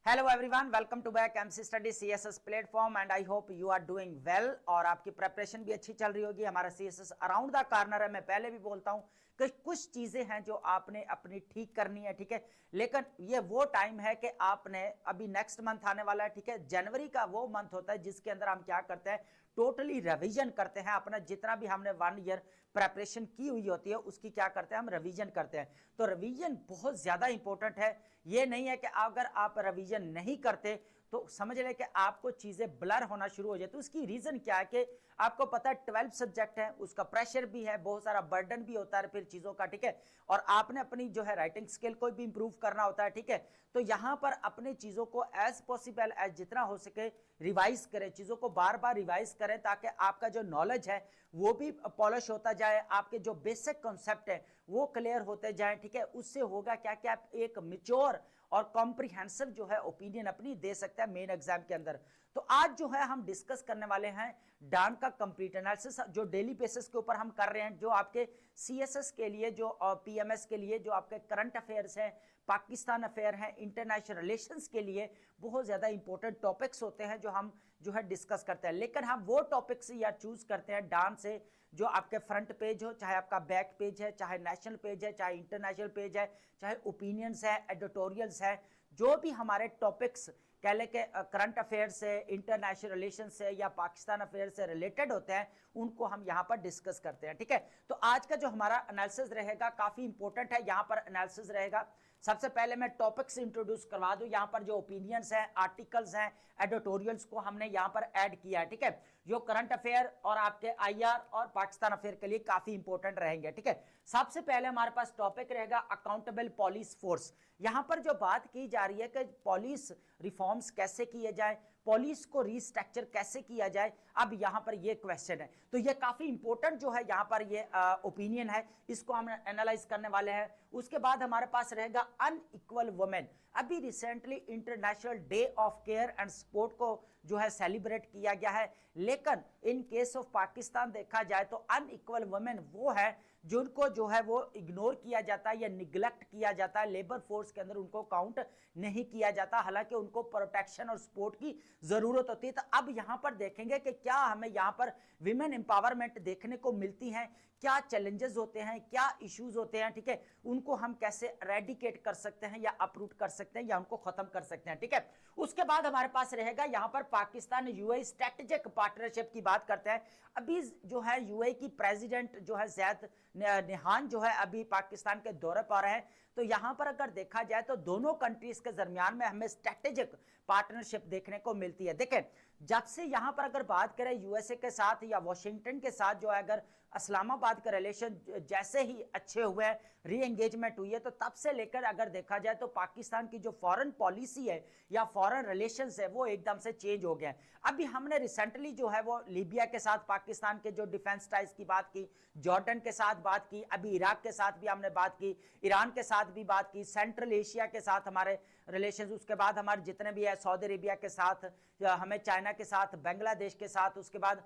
Hello everyone, welcome to back MC study CSS platform and I hope you are doing well और आपकी preparation भी अच्छी चल रही होगी। हमारा सीएसएस अराउंड द कॉर्नर है। मैं पहले भी बोलता हूं कि कुछ चीजें हैं जो आपने अपनी ठीक करनी है, ठीक है, लेकिन ये वो टाइम है कि आपने अभी नेक्स्ट मंथ आने वाला है, ठीक है, जनवरी का वो मंथ होता है जिसके अंदर हम क्या करते हैं, टोटली रिवीजन करते हैं। अपना जितना भी हमने 1 ईयर प्रेपरेशन की हुई होती है उसकी क्या करते हैं, हम रिवीजन करते हैं। तो रिवीजन बहुत ज्यादा इंपॉर्टेंट है। ये नहीं है कि अगर आप रिवीजन नहीं करते तो समझ लें कि आपको चीजें ब्लर होना शुरू हो जाए। तो उसकी रीजन क्या है कि आपको पता है 12 सब्जेक्ट है, उसका प्रेशर भी है, बहुत सारा बर्डन भी होता है फिर चीजों का, ठीक है, और आपने अपनी जो है राइटिंग स्किल को भी इंप्रूव करना होता है, ठीक है। तो यहां पर अपने चीजों को एज पॉसिबल एज जितना हो सके रिवाइज करें, चीजों को बार बार रिवाइज करें ताकि आपका जो नॉलेज है वो भी पॉलिश होता जाए, आपके जो बेसिक कॉन्सेप्ट है वो क्लियर होते जाए, ठीक है। उससे होगा क्या कि आप एक मेच्योर और कॉम्प्रिहेंसिव जो है ओपिनियन अपनी दे सकते हैं मेन एग्जाम के अंदर। तो आज जो है हम डिस्कस करने वाले हैं डान का कंप्लीट एनालिसिस, जो डेली बेसिस के ऊपर हम कर रहे हैं, जो आपके सीएसएस के लिए, जो पीएमएस के लिए, जो आपके करंट अफेयर्स हैं, पाकिस्तान अफेयर हैं, इंटरनेशनल रिलेशंस के लिए बहुत ज्यादा इंपॉर्टेंट टॉपिक्स होते हैं जो हम जो है डिस्कस करते हैं। लेकिन हम वो टॉपिक्स या चूज करते हैं डान से जो आपके फ्रंट पेज हो, चाहे आपका बैक पेज है, चाहे नेशनल पेज है, चाहे इंटरनेशनल पेज है, चाहे ओपिनियंस है, एडिटोरियल्स है, जो भी हमारे टॉपिक्स कह ले के करंट अफेयर से, इंटरनेशनल रिलेशन से या पाकिस्तान अफेयर से रिलेटेड होते हैं, उनको हम यहां पर डिस्कस करते हैं, ठीक है। तो आज का जो हमारा एनालिसिस रहेगा काफी इंपॉर्टेंट है। यहां पर एनालिसिस रहेगा, सबसे पहले मैं टॉपिक्स इंट्रोड्यूस करवा दूं। यहां पर जो ओपिनियंस हैं, आर्टिकल्स हैं, एडिटोरियल्स को हमने यहां पर ऐड किया है, ठीक है, जो करंट अफेयर और आपके आईआर और पाकिस्तान अफेयर के लिए काफी इंपॉर्टेंट रहेंगे, ठीक है। सबसे पहले हमारे पास टॉपिक रहेगा अकाउंटेबल पुलिस फोर्स। यहां पर जो बात की जा रही है कि पुलिस रिफॉर्म्स कैसे किए जाए, पुलिस को रिस्ट्रक्चर कैसे किया जाए, अब यहां पर ये क्वेश्चन है। तो ये काफी इंपॉर्टेंट जो है यहां पर ये ओपिनियन है, इसको हम एनालाइज करने वाले हैं। उसके बाद हमारे पास रहेगा अनइक्वल वुमेन। अभी recently international day of care and support को जो है सेलिब्रेट किया गया है, लेकिन इन केस ऑफ पाकिस्तान देखा जाए तो अनइक्वल वुमेन वो है जिनको जो है वो इग्नोर किया जाता है या निग्लेक्ट किया जाता है, लेबर फोर्स के अंदर उनको काउंट नहीं किया जाता, हालांकि उनको प्रोटेक्शन और सपोर्ट की जरूरत होती है। तो अब यहां पर देखेंगे कि क्या हमें यहां पर विमेन एम्पावरमेंट देखने को मिलती हैं, क्या चैलेंजेस होते हैं, क्या इश्यूज होते हैं, ठीक है, उनको हम कैसे रेडिकेट कर सकते हैं या अपरूट कर सकते हैं या उनको खत्म कर सकते हैं, ठीक है। उसके बाद हमारे पास रहेगा यहां पर पाकिस्तान यूएई स्ट्रेटेजिक पार्टनरशिप की बात करते हैं। अभी जो है यूएई की प्रेसिडेंट जो है जैद निहान जो है अभी पाकिस्तान के दौरे पर है। तो यहां पर अगर देखा जाए तो दोनों कंट्रीज के दरमियान में हमें स्ट्रेटेजिक पार्टनरशिप देखने को मिलती है। देखें, जब से यहां पर अगर बात करें यूएसए के साथ या वॉशिंगटन के साथ जो है अगर इस्लामाबाद के रिलेशन जैसे ही अच्छे हुए, री एंगेजमेंट हुई है, तो तब से लेकर अगर देखा जाए तो पाकिस्तान की जो फॉरेन पॉलिसी है या फॉरेन रिलेशंस है वो एकदम से चेंज हो गए हैं। अभी हमने रिसेंटली जो है वो लीबिया के साथ पाकिस्तान के जो डिफेंस टाइज की बात की, जॉर्डन के साथ बात की, अभी इराक के साथ भी हमने बात की, ईरान के साथ भी बात की, सेंट्रल एशिया के साथ हमारे रिलेशंस, उसके बाद हमारे जितने भी है सऊदी अरेबिया के साथ, हमें चाइना के साथ, बांग्लादेश के साथ, उसके बाद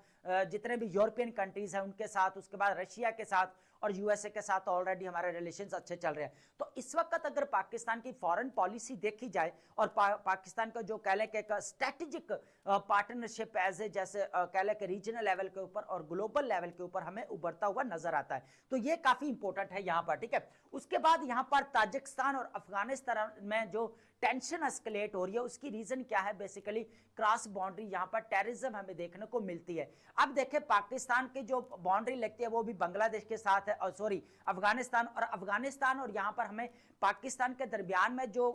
जितने भी यूरोपियन कंट्रीज हैं उनके साथ, उसके बाद रशिया के साथ और यूएसए के साथ ऑलरेडी हमारे रिलेशंस अच्छे चल रहे हैं। तो इस वक्त अगर पाकिस्तान की फॉरेन पॉलिसी देखी जाए और पाकिस्तान का जो कह लें कि स्ट्रेटेजिक पार्टनरशिप एज ए जैसे कह लें कि रीजनल लेवल के ऊपर और ग्लोबल लेवल के ऊपर हमें उभरता हुआ नजर आता है। तो ये काफी इंपॉर्टेंट है यहां पर, ठीक है। उसके बाद यहां पर ताजिकिस्तान और अफगानिस्तान में जो टेंशन एस्केलेट हो रही है उसकी रीजन क्या है, बेसिकली क्रॉस बाउंड्री यहां पर टेररिज्म हमें देखने को मिलती है। अब देखें, पाकिस्तान की जो बाउंड्री लगती है वो भी बांग्लादेश के साथ है, और सॉरी अफगानिस्तान और यहां पर हमें पाकिस्तान के दरमियान में जो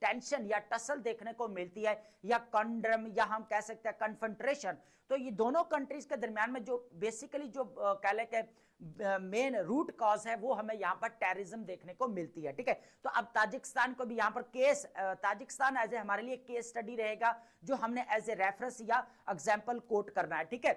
टेंशन या टसल देखने को मिलती है या कंड्रम या हम कह सकते हैं कन्फंट्रेशन, तो ये दोनों कंट्रीज के दरमियान में जो बेसिकली जो कह लें कि मेन रूट कॉज है वो हमें यहां पर टेररिज्म देखने को मिलती है, ठीक है। तो अब ताजिकिस्तान को भी यहां पर केस, ताजिकिस्तान एज ए हमारे लिए केस स्टडी रहेगा जो हमने एज ए रेफरेंस या एग्जांपल कोट करना है, ठीक है,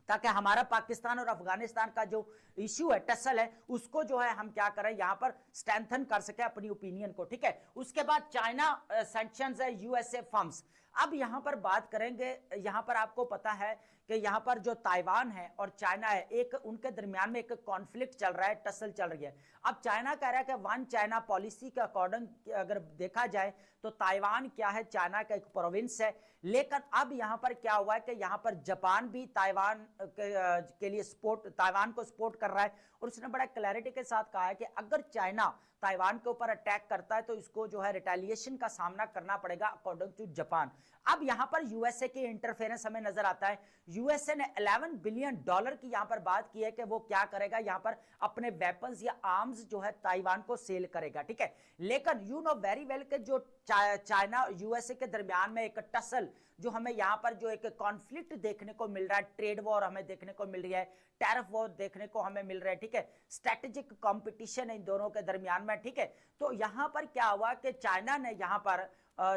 ताकि हमारा पाकिस्तान और अफगानिस्तान का जो इश्यू है, टसल है, उसको जो है हम क्या करें यहां पर स्ट्रेंथन कर सके अपनी ओपिनियन को, ठीक है। उसके बाद चाइना सैंक्शंस है, यूएसए फर्म्स। अब यहां पर बात करेंगे, यहां पर आपको पता है कि यहाँ पर जो ताइवान है और चाइना है, एक उनके दरमियान में एक कॉन्फ्लिक्ट चल रहा है, टसल चल रही है। अब चाइना कह रहा है कि वन चाइना पॉलिसी के अकॉर्डिंग अगर देखा जाए तो ताइवान क्या है, चाइना का एक प्रोविंस है। लेकिन अब यहाँ पर क्या हुआ है कि यहाँ पर जापान भी ताइवान के लिए सपोर्ट, ताइवान को सपोर्ट कर रहा है, और उसने बड़ा क्लैरिटी के साथ कहा है कि अगर चाइना ताइवान के ऊपर अटैक करता है तो इसको जो है रिटेलिएशन का सामना करना पड़ेगा अकॉर्डिंग टू जापान। अब यहां पर यूएसए की इंटरफेरेंस हमें नजर आता है। यूएसए ने $11 बिलियन की यहां पर बात की है कि वो क्या करेगा, यहां पर अपने वेपन्स या आर्म्स जो है ताइवान को सेल करेगा, ठीक है। लेकिन यू नो वेरी वेल कि जो चाइना यूएसए के दरमियान में एक टसल, जो हमें यहां पर जो एक कॉन्फ्लिक्ट देखने को मिल रहा है, ट्रेड वॉर हमें देखने को मिल रही है, टैरिफ वॉर देखने को हमें मिल रहा है, ठीक है, स्ट्रेटेजिक कंपटीशन इन दोनों के दरमियान में, ठीक है। तो यहां पर क्या हुआ कि चाइना ने यहां पर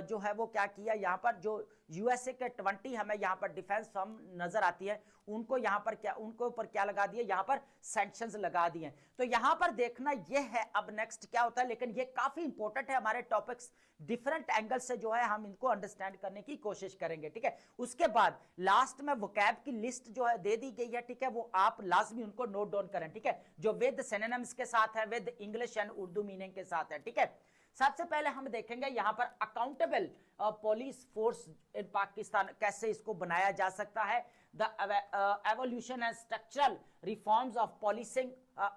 जो है वो क्या किया, यहां पर जो यूएसए के 20 हमें यहां पर डिफेंस फर्म नजर आती है, उनको यहां पर क्या, उनको ऊपर क्या लगा दिए, यहां पर सैंक्शंस लगा दिए। तो यहां पर देखना ये है अब नेक्स्ट क्या होता है, लेकिन ये काफी इंपॉर्टेंट है, हमारे टॉपिक्स डिफरेंट एंगल से जो है हम इनको अंडरस्टैंड करने की कोशिश करेंगे, ठीक है। उसके बाद लास्ट में वोकैब की लिस्ट जो है दे दी गई है, ठीक है, वो आप लाजमी उनको नोट डाउन करें, ठीक है, जो विद सिनोनिम्स के साथ है, with English and Urdu meaning के साथ है, ठीक है। सबसे पहले हम देखेंगे यहां पर accountable police force in Pakistan, कैसे इसको बनाया जा सकता है, the evolution and structural reforms of policing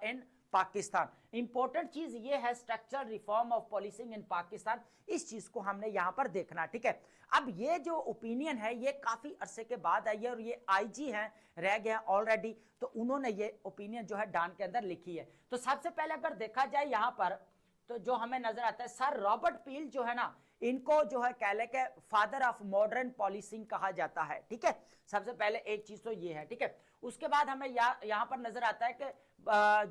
in Pakistan. Important चीज ये है स्ट्रक्चरल रिफॉर्म ऑफ पोलिसिंग इन पाकिस्तान, इस चीज को हमने यहां पर देखना, ठीक है। अब ये जो ओपिनियन है ये काफी अरसे के बाद आई है, और ये आईजी हैं, रह गए ऑलरेडी, तो उन्होंने ये ओपिनियन जो है डान के अंदर लिखी है। तो सबसे पहले अगर देखा जाए यहां पर, तो जो हमें नजर आता है सर रॉबर्ट पील जो है ना, इनको जो है कह ले के फादर ऑफ मॉडर्न पॉलिसिंग कहा जाता है, ठीक है। सबसे पहले एक चीज तो ये है, ठीक है। उसके बाद हमें यहां पर नजर आता है कि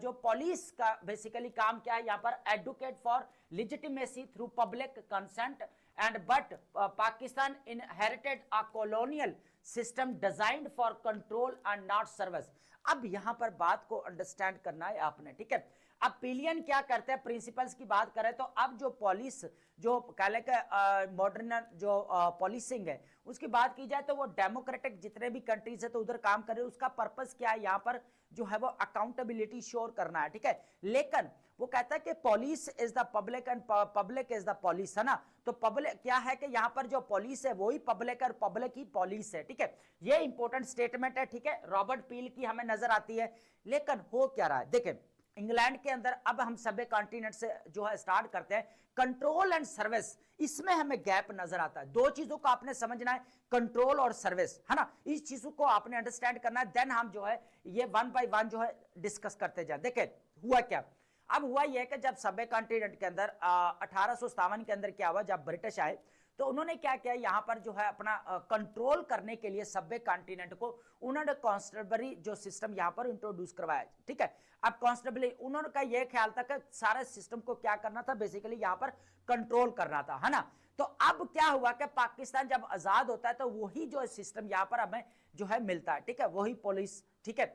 जो पुलिस का बेसिकली काम क्या है, यहां पर advocate for legitimacy through public consent and but Pakistan inherited a colonial system designed for control and not service. अब यहां पर बात को अंडरस्टैंड करना है आपने, ठीक है। अब पिलियन क्या करते हैं, प्रिंसिपल्स की बात करें तो अब जो पुलिस जो कहले के मॉडर्न जो पॉलिसिंग है उसकी बात की जाए तो वो डेमोक्रेटिक जितने भी कंट्रीज है तो उधर काम कर रहे हैं, उसका पर्पस क्या है, यहाँ पर जो है वो अकाउंटेबिलिटी श्योर करना है, ठीक है। लेकिन वो कहता है कि police is the public and public is the police, है ना। तो पब्लिक क्या है कि यहाँ पर जो पुलिस है वही पब्लिक और पब्लिक ही पुलिस है, ठीक है। ये इंपॉर्टेंट स्टेटमेंट है, ठीक है, रॉबर्ट पील की हमें नजर आती है। लेकिन हो क्या रहा है, देखें इंग्लैंड के अंदर, अब हम सभ्य कॉन्टिनेंट से जो है स्टार्ट करते हैं, कंट्रोल एंड सर्विस, इसमें हमें गैप नजर आता है। दो चीजों को आपने समझना है, कंट्रोल और सर्विस, है ना, इस चीजों को आपने अंडरस्टैंड करना है, देन हम जो है ये वन बाय वन जो है डिस्कस करते जाए। देखें हुआ क्या, अब हुआ यह कि जब सभ्य कॉन्टिनेंट के अंदर 1857 के अंदर क्या हुआ, जब ब्रिटिश आए तो उन्होंने क्या किया, यहां पर जो है अपना कंट्रोल करने के लिए सभ्य कॉन्टिनेंट को उन्होंने कॉन्स्टेबलरी जो सिस्टम यहां पर इंट्रोड्यूस करवाया, ठीक है। अब कॉन्स्टेबलरी उन्होंने का यह ख्याल था कि सारे सिस्टम को क्या करना था, बेसिकली यहां पर कंट्रोल करना था, है ना। तो अब क्या हुआ कि पाकिस्तान जब आजाद होता है तो वही जो सिस्टम यहां पर हमें जो है मिलता है, ठीक है, वही पुलिस, ठीक है,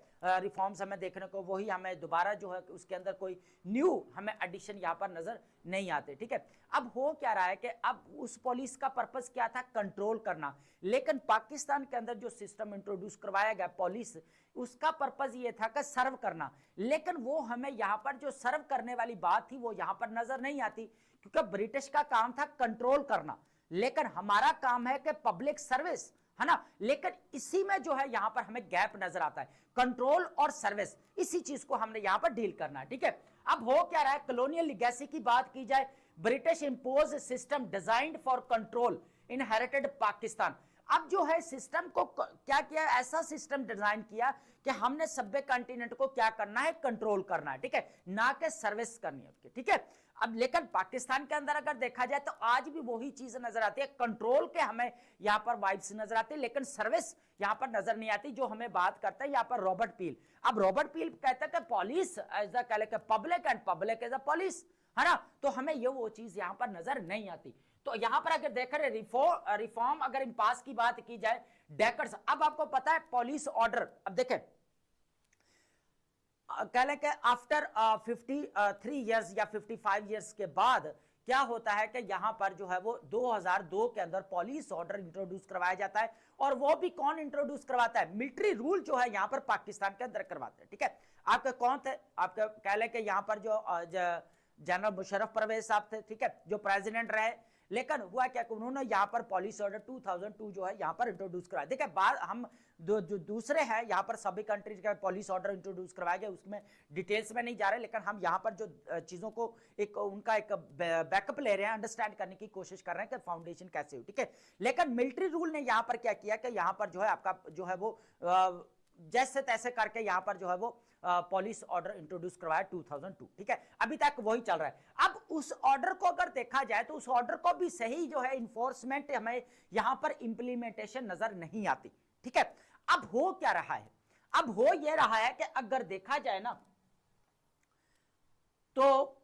रिफॉर्म्स हमें देखने को, वही हमें दोबारा जो है उसके अंदर कोई न्यू हमें एडिशन यहाँ पर नजर नहीं आते, ठीक है। अब हो क्या रहा है कि अब उस पुलिस का पर्पस क्या था, कंट्रोल करना, लेकिन पाकिस्तान के अंदर जो सिस्टम इंट्रोड्यूस करवाया गया पुलिस, उसका पर्पस ये था कि सर्व करना, लेकिन वो हमें यहाँ पर जो सर्व करने वाली बात थी वो यहाँ पर नजर नहीं आती, क्योंकि ब्रिटिश का काम था कंट्रोल करना, लेकिन हमारा काम है कि पब्लिक सर्विस, है ना। लेकिन इसी में जो है यहां पर हमें गैप नजर आता है, कंट्रोल और सर्विस, इसी चीज को हमने यहां पर डील करना है, ठीक है। अब हो क्या रहा है, कॉलोनियल लीगेसी की बात की जाए, British impose system designed for control inherited Pakistan. अब जो है सिस्टम को क्या किया, ऐसा सिस्टम डिजाइन किया कि हमने सभ्य कॉन्टिनेंट को क्या करना है, कंट्रोल करना है, ठीक है, ना कि सर्विस करनी है, ठीक है। अब लेकिन पाकिस्तान के अंदर अगर देखा जाए तो आज भी वही चीज नजर आती है, कंट्रोल के हमें यहाँ पर वाइब्स नजर आती है, लेकिन सर्विस यहाँ पर नजर नहीं आती, जो हमें बात करता है यहाँ पर रॉबर्ट पील। अब रॉबर्ट पील कहता है कि police as the public and public as a police, है ना, तो हमें ये वो चीज यहाँ पर नजर नहीं आती। तो यहां पर अगर देख रहे रिफॉर्म अगर इन पास की बात की जाए डेकर्स, अब आपको पता है पुलिस ऑर्डर, अब देखें कह लें कि आफ्टर 53 ईयर्स या 55 ईयर्स के बाद क्या होता है कि यहां पर जो है वो 2002 के अंदर पुलिस ऑर्डर इंट्रोड्यूस करवाया जाता है, और वो भी कौन इंट्रोड्यूस करवाता है, मिलिट्री रूल जो है यहां पर पाकिस्तान के अंदर करवाते हैं। ठीक है, आपके कौन थे, आपके कह लें कि यहां पर जो जनरल मुशर्रफ परवेज साहब थे, ठीक है, जो प्रेसिडेंट रहे। लेकिन हुआ क्या कि उन्होंने यहाँ पर पॉलिसी ऑर्डर 2002 जो है यहाँ पर इंट्रोड्यूस कराया। देखिए बाद हम जो दूसरे हैं यहाँ पर सभी कंट्रीज का पॉलिसी ऑर्डर इंट्रोड्यूस करवाया गया, उसमें डिटेल्स में नहीं जा रहे, लेकिन हम यहाँ पर जो चीजों को एक उनका एक बैकअप ले रहे हैं, अंडरस्टैंड करने की कोशिश कर रहे हैं कि फाउंडेशन कैसे हुई। ठीक है, लेकिन मिलिट्री रूल ने यहाँ पर क्या किया कि यहाँ पर जो है आपका जो है वो जैसे तैसे करके यहाँ पर जो है वो पॉलिस ऑर्डर इंट्रोड्यूस करवाया 2002। ठीक है, अभी तक वही चल रहा है। अब उस ऑर्डर को अगर देखा जाए तो उस ऑर्डर को भी सही जो है इन्फोर्समेंट हमें यहां पर इंप्लीमेंटेशन नजर नहीं आती। ठीक है, अब हो क्या रहा है, अब हो यह रहा है कि अगर देखा जाए ना तो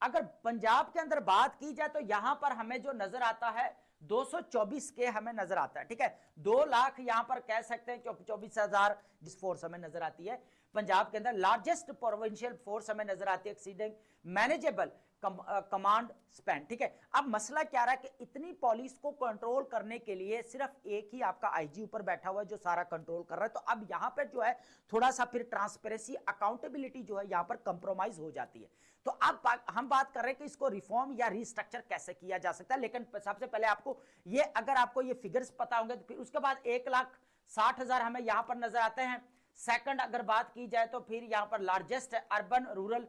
अगर पंजाब के अंदर बात की जाए तो यहां पर हमें जो नजर आता है 224 के हमें नजर आता है। ठीक है, 2 लाख यहां पर कह सकते हैं 24,000 जिस फोर्स हमें नजर आती है पंजाब के अंदर। लार्जेस्ट प्रोविंशियल फोर्स हमें नजर आती है एक्सीडिंग मैनेजेबल कमांड स्पैन। ठीक है, अब मसला क्या रहा है कि इतनी पुलिस को कंट्रोल करने के लिए सिर्फ एक ही आपका आईजी ऊपर बैठा हुआ है जो सारा कंट्रोल कर रहा है। तो अब यहां पर जो है थोड़ा सा फिर ट्रांसपेरेंसी अकाउंटेबिलिटी जो है यहां पर कंप्रोमाइज हो जाती है। तो अब हम बात कर रहे हैं कि इसको रिफॉर्म या रिस्ट्रक्चर कैसे किया जा सकता है। लेकिन सबसे पहले आपको ये अगर आपको ये फिगर्स पता होंगे तो फिर उसके बाद 1,60,000 हमें यहां पर नजर आते हैं। सेकंड अगर बात की जाए तो फिर यहां पर largest urban rural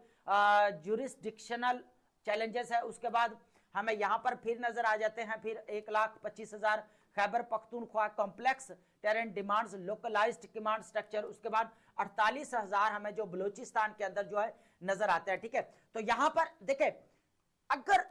jurisdictional challenges है। उसके बाद हमें यहां पर फिर नजर आ जाते हैं फिर 1,25,000 Khyber Pakhtunkhwa complex terrain demands localized command structure. उसके बाद 48,000 हमें जो बलूचिस्तान के अंदर जो है नजर आते हैं। ठीक है, तो यहां पर देखें अगर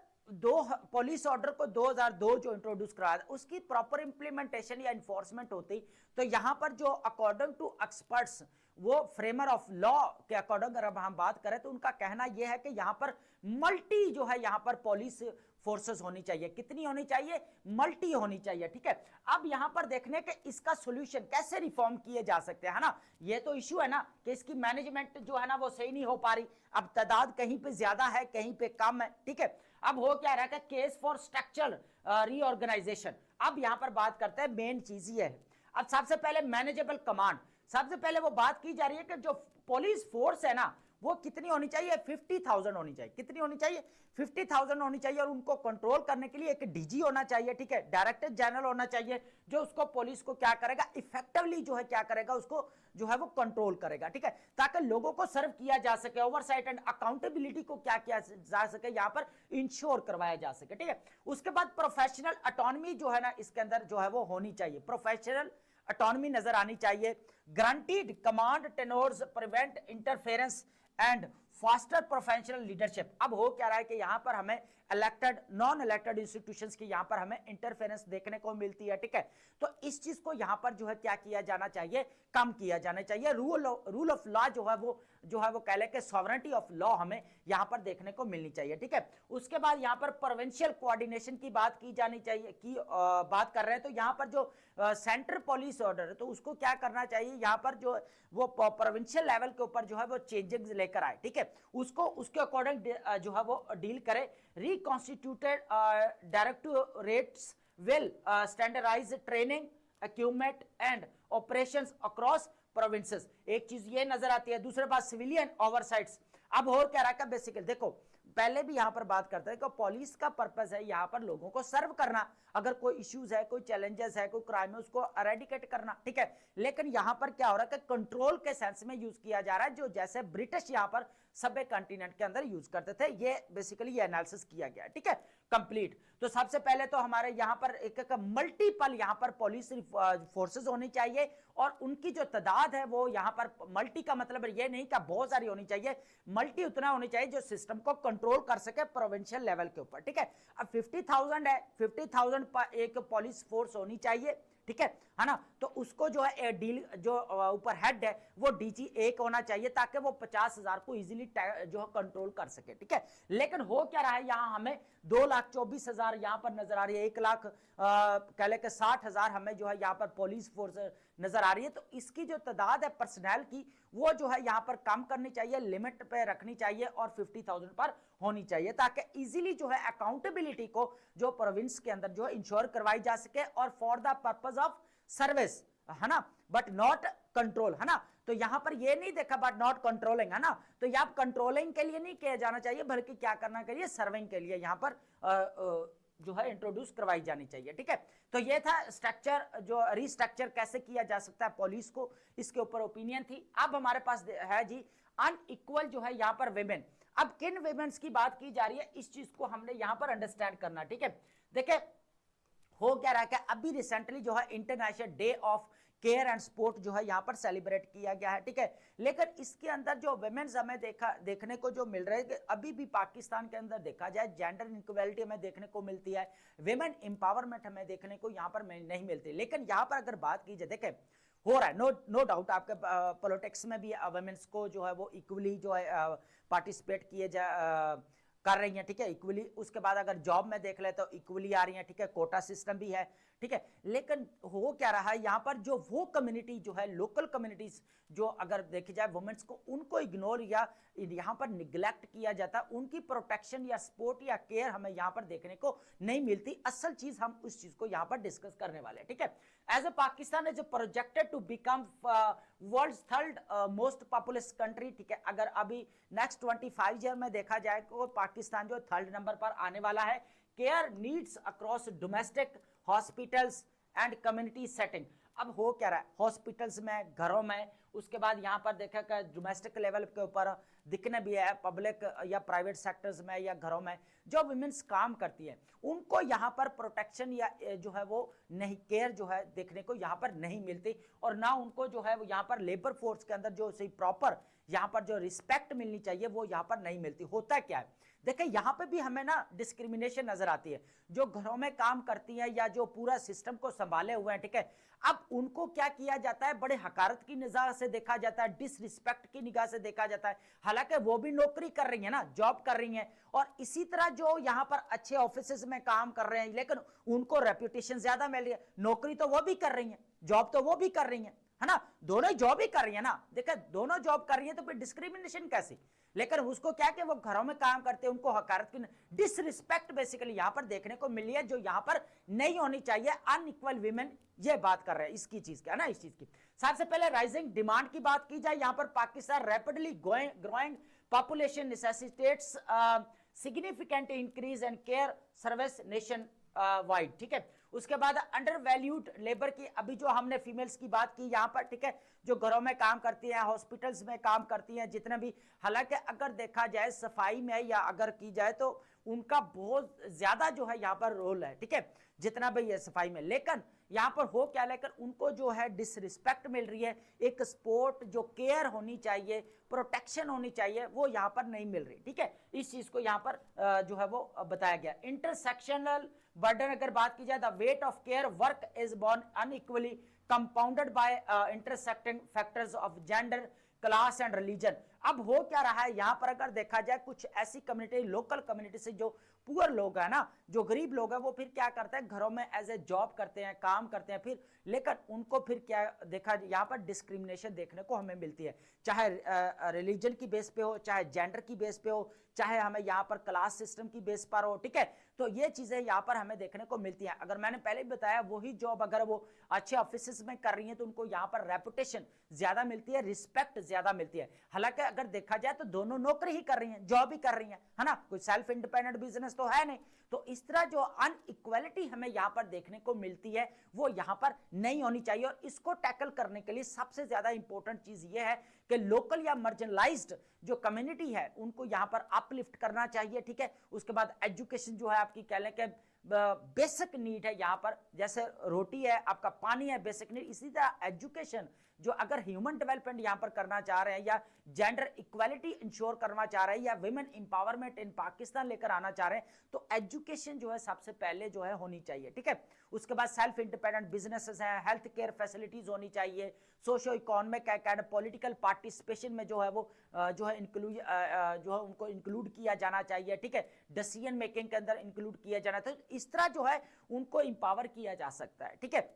पुलिस ऑर्डर को 2002 जो इंट्रोड्यूस कराया उसकी प्रॉपर इंप्लीमेंटेशन या इन्फोर्समेंट होती तो यहां पर जो अकॉर्डिंग टू एक्सपर्ट्स वो फ्रेमर ऑफ लॉ के अकॉर्डिंग अगर हम बात करें तो उनका कहना यह है कि यहां पर मल्टी जो है यहां पर पुलिस फोर्सेस होनी चाहिए। कितनी होनी चाहिए, मल्टी होनी चाहिए। ठीक है, अब यहां पर देखने के इसका सॉल्यूशन कैसे रिफॉर्म किए जा सकते हैं, है ना, ये तो इश्यू है ना कि इसकी मैनेजमेंट जो है ना वो सही नहीं हो पा रही। अब तादाद कहीं पे ज्यादा है कहीं पे कम है। ठीक है, अब हो क्या रहा है केस फॉर स्ट्रक्चरल रीऑर्गेनाइजेशन। अब यहां पर बात करते हैं मेन चीज ये है। अब सबसे पहले मैनेजेबल कमांड, सबसे पहले वो बात की जा रही है कि जो पुलिस फोर्स है ना वो कितनी होनी चाहिए, 50,000 होनी चाहिए। कितनी होनी चाहिए, 50,000 होनी चाहिए। और उनको कंट्रोल करने के लिए एक डीजी होना चाहिए। ठीक है, डायरेक्टर जनरल होना चाहिए जो उसको पुलिस को क्या करेगा, इफेक्टिवली जो है क्या करेगा, उसको जो है वो कंट्रोल करेगा। ठीक है, ताकि लोगों को सर्व किया जा सके, ओवरसाइट एंड अकाउंटेबिलिटी को क्या किया जा सके, यहां पर इंश्योर करवाया जा सके। ठीक है, उसके बाद प्रोफेशनल ऑटोनॉमी जो है ना इसके अंदर जो है वो होनी चाहिए, प्रोफेशनल ऑटोनॉमी नजर आनी चाहिए। Granted command tenures prevent interference and faster professional leadership. अब हो क्या रहा है कि यहां पर हमें इलेक्टेड नॉन इलेक्टेड इंस्टीट्यूशंस की यहां पर हमें इंटरफेरेंस देखने को मिलती है। ठीक है, तो इस चीज को यहां पर जो है क्या किया जाना चाहिए, कम किया जाना चाहिए। रूल ऑफ लॉ जो है वो कह ले कि सॉवरेनिटी ऑफ लॉ हमें यहां पर देखने को मिलनी चाहिए। ठीक है, उसके बाद यहां पर प्रोविंशियल कोऑर्डिनेशन की बात की जानी चाहिए, की बात कर रहे हैं तो यहां पर जो सेंटर पुलिस ऑर्डर है तो उसको क्या करना चाहिए, यहां पर जो वो प्रोविंशियल लेवल के ऊपर जो है वो चेंजेस लेकर आए। ठीक है, उसको उसके अकॉर्डिंग जो है वो डील करे। Reconstituted directorates will standardize training equipment and operations across provinces. एक चीज ये नजर आती है। दूसरे बात सिविलियन ओवरसाइट्स। अब और क्या रहा है बेसिकली, देखो पहले भी यहां पर बात करते हैं कि पुलिस का पर्पस है यहां पर लोगों को सर्व करना, अगर कोई इश्यूज है, कोई चैलेंजेस है, कोई क्राइम है, उसको एरेडिकेट करना। ठीक है, लेकिन यहां पर क्या हो रहा है कि कंट्रोल के सेंस में यूज किया जा रहा है, जो जैसे ब्रिटिश यहां पर सभ्य कॉन्टिनेंट के अंदर यूज करते थे। ये बेसिकली ये एनालिसिस किया गया। ठीक है, कंप्लीट। तो सबसे पहले तो हमारे यहां पर एक मल्टीपल यहां पर पुलिस फोर्सेस होनी चाहिए और उनकी जो तादाद है वो यहां पर मल्टी का मतलब ये नहीं कि बहुत सारी होनी चाहिए, मल्टी उतना होनी चाहिए जो सिस्टम को कंट्रोल कर सके प्रोविंशियल लेवल के ऊपर। ठीक है, अब 50,000 है, 50,000 एक पुलिस फोर्स होनी चाहिए। ठीक है ना, तो उसको जो है डील जो ऊपर हेड है वो डीजी एक होना चाहिए ताकि वो 50,000 को इजीली जो है कंट्रोल कर सके। ठीक है, लेकिन हो क्या रहा है, यहां हमें 2,24,000 यहां पर नजर आ रही है, 1,60,000 हमें जो है यहां पर पुलिस फोर्स नजर आ रही है। तो इसकी जो तादाद है पर्सनल की वो जो है यहाँ पर कम करनी चाहिए, लिमिट पे रखनी चाहिए और 50,000 पर होनी चाहिए, ताकि इजीली जो है अकाउंटेबिलिटी को जो प्रोविंस के अंदर जो है इंश्योर करवाई जा सके और for the purpose of service, है ना, बट नॉट कंट्रोल, है ना। तो यहां पर ये नहीं देखा बट नॉट कंट्रोलिंग, है ना। तो यहां कंट्रोलिंग के लिए नहीं किया जाना चाहिए, बल्कि क्या करना चाहिए, सर्विंग के लिए यहां पर जो है इंट्रोड्यूस करवाई जानी चाहिए। ठीक है, तो ये था स्ट्रक्चर, जो रिस्ट्रक्चर कैसे किया जा सकता है पुलिस को, इसके ऊपर ओपिनियन थी। अब हमारे पास है जी अनइक्वल जो है यहाँ पर विमेन। अब किन विमेन्स की बात की जा रही है, इस चीज को हमने यहाँ पर अंडरस्टैंड करना। ठीक है, देखिए हो क्या रहा है, अभी रिसेंटली जो है international day of care and sport जो है यहाँ पर सेलिब्रेट किया गया है। ठीक है, लेकिन इसके अंदर जो वुमेन्स हमें देखने को जो मिल रहा है कि अभी भी पाकिस्तान के अंदर देखा जाए जेंडर इनक्वलिटी हमें देखने को मिलती है, विमेन एम्पावरमेंट हमें देखने को यहाँ पर नहीं मिलती। लेकिन यहाँ पर अगर बात की जाए, देखें हो रहा है, नो डाउट आपके पॉलिटिक्स में भी वुमेन्स को जो है वो इक्वली जो है पार्टिसिपेट किए जा कर रही हैं। ठीक है, इक्वली। उसके बाद अगर जॉब में देख ले तो इक्वली आ रही हैं। ठीक है, कोटा सिस्टम भी है। ठीक है, लेकिन हो क्या रहा है यहाँ पर, जो वो कम्युनिटी जो है, लोकल कम्युनिटीज जो अगर देखी जाए वुमेन्स को, उनको इग्नोर या यहाँ पर निगलेक्ट किया जाता, उनकी प्रोटेक्शन या सपोर्ट या केयर हमें यहाँ पर देखने को नहीं मिलती। असल चीज हम उस चीज को यहाँ पर डिस्कस करने वाले हैं। ठीक है, as a Pakistan is projected to become world third most populous country. ठीक है, अगर अभी नेक्स्ट 25 ईयर में देखा जाए तो पाकिस्तान जो थर्ड नंबर पर आने वाला है। Care needs across domestic hospitals and community setting. अब हो क्या रहा है, हॉस्पिटल्स में, घरों में, उसके बाद यहाँ पर देखा कि डोमेस्टिक लेवल के ऊपर दिखने भी है, पब्लिक या प्राइवेट सेक्टर्स में या घरों में जो वुमेन्स काम करती है, उनको यहाँ पर प्रोटेक्शन या जो है वो नहीं, केयर जो है देखने को यहाँ पर नहीं मिलती, और ना उनको जो है वो यहाँ पर लेबर फोर्स के अंदर जो सही प्रॉपर यहाँ पर जो रिस्पेक्ट मिलनी चाहिए वो यहाँ पर नहीं मिलती। होता क्या है, देखिए यहाँ पे भी हमें ना डिस्क्रिमिनेशन नजर आती है। जो घरों में काम करती हैं या जो पूरा सिस्टम को संभाले हुए हैं, ठीक है, अब उनको क्या किया जाता है, बड़े हकारत की निगाह से देखा जाता है, डिसरिस्पेक्ट की निगाह से देखा जाता है। हालांकि वो भी नौकरी कर रही है ना, जॉब कर रही हैं, और इसी तरह जो यहाँ पर अच्छे ऑफिसेज में काम कर रहे हैं, लेकिन उनको रेपुटेशन ज्यादा मिल रही है। नौकरी तो वो भी कर रही है, जॉब तो वो भी कर रही है ना, दोनों जॉब ही कर रही है ना। देखिए दोनों जॉब कर रही है तो फिर डिस्क्रिमिनेशन कैसी। लेकिन उसको क्या कि वो घरों में काम करते हैं, उनको हकारत की, डिसरिस्पेक्ट बेसिकली यहाँ पर देखने को मिली है, जो यहाँ पर नहीं होनी चाहिए। अनइक्वल विमेन, ये बात कर रहे हैं इसकी चीज का ना, इस चीज की। सबसे पहले राइजिंग डिमांड की बात की जाए, यहाँ पर Pakistan rapidly growing population necessitates significant increase and care service nation wide. ठीक है, उसके बाद अंडर वैल्यूड लेबर की, अभी जो हमने फीमेल्स की बात की यहाँ पर, ठीक है, जो घरों में काम करती हैं, हॉस्पिटल्स में काम करती हैं, जितने भी, हालांकि अगर देखा जाए सफाई में या अगर की जाए तो उनका बहुत ज्यादा जो है यहाँ पर रोल है। ठीक है, जितना भी है सफाई में, लेकिन यहाँ पर हो क्या, लेकिन उनको जो है डिसरिस्पेक्ट मिल रही है, एक सपोर्ट जो केयर होनी चाहिए, प्रोटेक्शन होनी चाहिए, वो यहाँ पर नहीं मिल रही। ठीक है, इस चीज को यहाँ पर जो है वो बताया गया। इंटरसेक्शनल बर्डन अगर बात की जाए, the weight of care work is borne unequally compounded by intersecting factors of gender, class and religion. अब हो क्या रहा है यहाँ पर, अगर देखा जाए कुछ ऐसी कम्युनिटी, लोकल कम्युनिटी से जो पुअर लोग हैं ना, जो गरीब लोग हैं, वो फिर क्या करते हैं, घरों में एज ए जॉब करते हैं, काम करते हैं, फिर लेकिन उनको फिर क्या देखा, यहाँ पर डिस्क्रिमिनेशन देखने को हमें मिलती है, चाहे रिलीजन की बेस पे हो, चाहे जेंडर की बेस पे हो, चाहे हमें यहाँ पर क्लास सिस्टम की बेस पर हो। ठीक है, तो ये चीजें यहाँ पर हमें देखने को मिलती हैं। अगर मैंने पहले बताया, वही जॉब अगर वो अच्छे ऑफिस में कर रही हैं तो उनको यहाँ पर रेपुटेशन ज्यादा मिलती है, रिस्पेक्ट ज्यादा मिलती है। हालांकि अगर देखा जाए तो दोनों नौकरी ही कर रही हैं, जॉब ही कर रही हैं, है ना, कोई सेल्फ इंडिपेंडेंट बिजनेस तो है नहीं। तो इस तरह जो अनइक्वालिटी हमें यहाँ पर देखने को मिलती है, वो यहाँ पर नहीं होनी चाहिए, और इसको टैकल करने के लिए सबसे ज्यादा इंपॉर्टेंट चीज ये है कि लोकल या मार्जिनलाइज्ड जो कम्युनिटी है उनको यहाँ पर अपलिफ्ट करना चाहिए। ठीक है, उसके बाद एजुकेशन जो है आपकी कह लें कि बेसिक नीड है, यहाँ पर जैसे रोटी है, आपका पानी है, बेसिक नीड, इसी तरह एजुकेशन जो अगर ह्यूमन डेवलपमेंट यहाँ पर करना चाह रहे हैं, या जेंडर इक्वालिटी इंश्योर करना चाह रहे हैं, या विमेन एम्पावरमेंट इन पाकिस्तान लेकर आना चाह रहे हैं, तो एजुकेशन जो है सबसे पहले जो है होनी चाहिए। ठीक है, उसके बाद सेल्फ इंडिपेंडेंट बिजनेसेस हैं, हेल्थ केयर फैसिलिटीज होनी चाहिए, socio economic and political participation में जो है वो जो है इंक्लूड जो है उनको इंक्लूड किया जाना चाहिए। ठीक है, डिसीजन मेकिंग के अंदर इंक्लूड किया जाना चाहिए। इस तरह जो है उनको इंपावर किया जा सकता है। ठीक है,